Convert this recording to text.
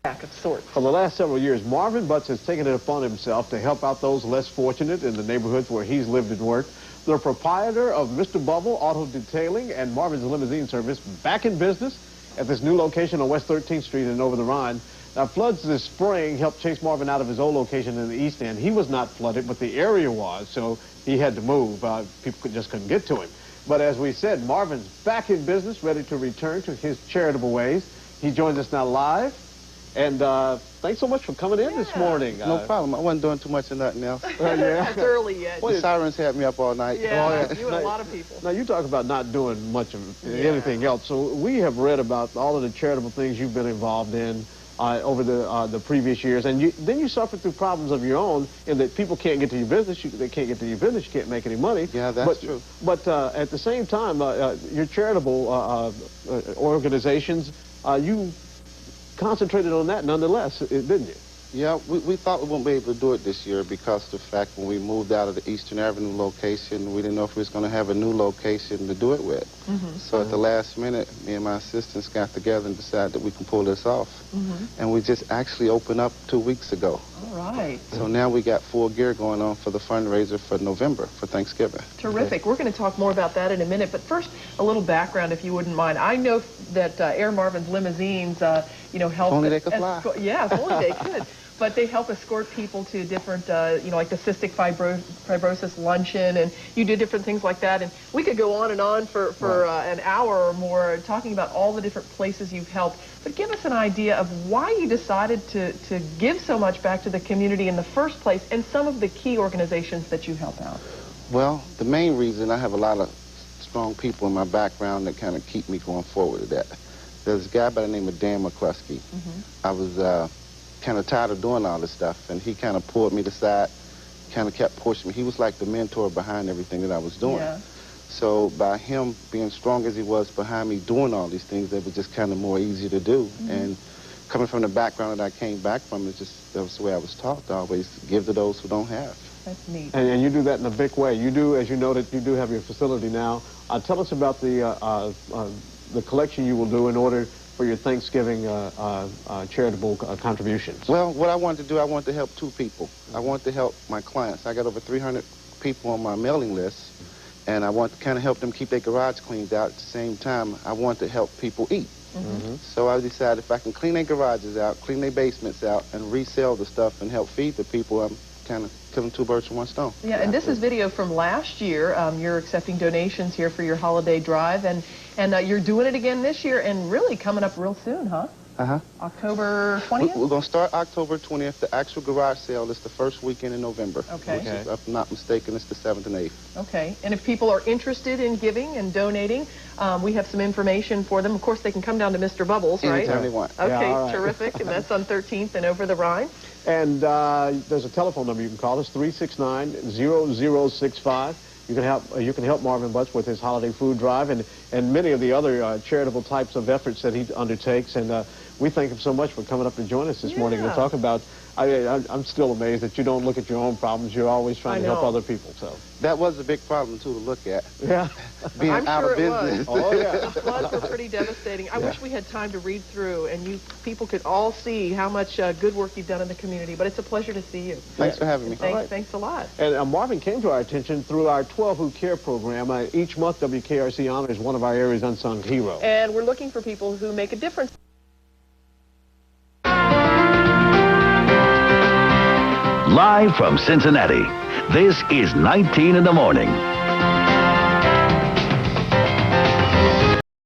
of sorts. For the last several years, Marvin Butts has taken it upon himself to help out those less fortunate in the neighborhoods where he's lived and worked. The proprietor of Mr. Bubble Auto Detailing and Marvin's Limousine Service back in business at this new location on West 13th Street and over the Rhine. Now, floods this spring helped chase Marvin out of his old location in the East End. He was not flooded, but the area was, so he had to move. People just couldn't get to him. But as we said, Marvin's back in business, ready to return to his charitable ways. He joins us now live. And thanks so much for coming in this morning. No problem. I wasn't doing too much of nothing else. Yeah. It's early yet. The sirens had me up all night. Yeah, you and a lot of people. Now, you talk about not doing much of anything else. So we have read about all of the charitable things you've been involved in over the previous years. And then you suffered through problems of your own in that people can't get to your business. They can't get to your business. You can't make any money. Yeah, that's true. But at the same time, your charitable organizations, you concentrated on that nonetheless, didn't you? Yeah, we thought we wouldn't be able to do it this year because of the fact when we moved out of the Eastern Avenue location, we didn't know if we was going to have a new location to do it with. So at the last minute, me and my assistants got together and decided that we can pull this off. And we just actually opened up 2 weeks ago. All right. So now we got full gear going on for the fundraiser for November, for Thanksgiving. Terrific. We're going to talk more about that in a minute. But first, a little background, if you wouldn't mind. I know that Air Marvin's limousines, you know, help... If only they could fly. Yeah, if only they could. But they help escort people to different, you know, like the cystic fibrosis luncheon, and you do different things like that. And we could go on and on for an hour or more talking about all the different places you've helped. But give us an idea of why you decided to give so much back to the community in the first place, and some of the key organizations that you help out. Well, the main reason, I have a lot of strong people in my background that kind of keep me going forward with that. There's a guy by the name of Dan McCluskey. I was kind of tired of doing all this stuff, and he kind of pulled me aside, kind of kept pushing me. He was like the mentor behind everything that I was doing. Yeah. So by him being strong as he was behind me doing all these things, it was just kind of more easy to do. And coming from the background that I came back from, that was the way I was taught to always give to those who don't have. That's neat. And you do that in a big way. You do, as you noted, you do have your facility now. Tell us about the collection you will do in order for your Thanksgiving charitable contributions. Well, what I wanted to do, I wanted to help two people. I wanted to help my clients. I got over 300 people on my mailing list, and I want to kind of help them keep their garage cleaned out. At the same time, I want to help people eat. So I decided if I can clean their garages out, clean their basements out, and resell the stuff and help feed the people, I'm kind of killing two birds with one stone. Yeah, and this is video from last year. You're accepting donations here for your holiday drive, and you're doing it again this year, and really coming up real soon, huh? October 20th? We're going to start October 20th. The actual garage sale is the first weekend in November. Okay. Which is, if I'm not mistaken, it's the 7th and 8th. Okay. And if people are interested in giving and donating, we have some information for them. Of course, they can come down to Mr. Bubbles, right? Anytime they want. Okay, yeah, terrific. And that's on 13th and over the Rhine. And there's a telephone number you can call us, 369-0065. You can help Marvin Butts with his holiday food drive and many of the other charitable types of efforts that he undertakes. And we thank him so much for coming up to join us this morning to talk about. I'm still amazed that you don't look at your own problems. You're always trying to help other people. So that was a big problem too to look at. Yeah, being out of business. Oh yeah, the floods were pretty devastating. I wish we had time to read through and people could all see how much good work you've done in the community. But it's a pleasure to see you. Thanks for having me. Thanks a lot. And Marvin came to our attention through our 12 Who Care program. Each month, WKRC honors one of our area's unsung heroes. And we're looking for people who make a difference. Live from Cincinnati, this is 19 in the Morning.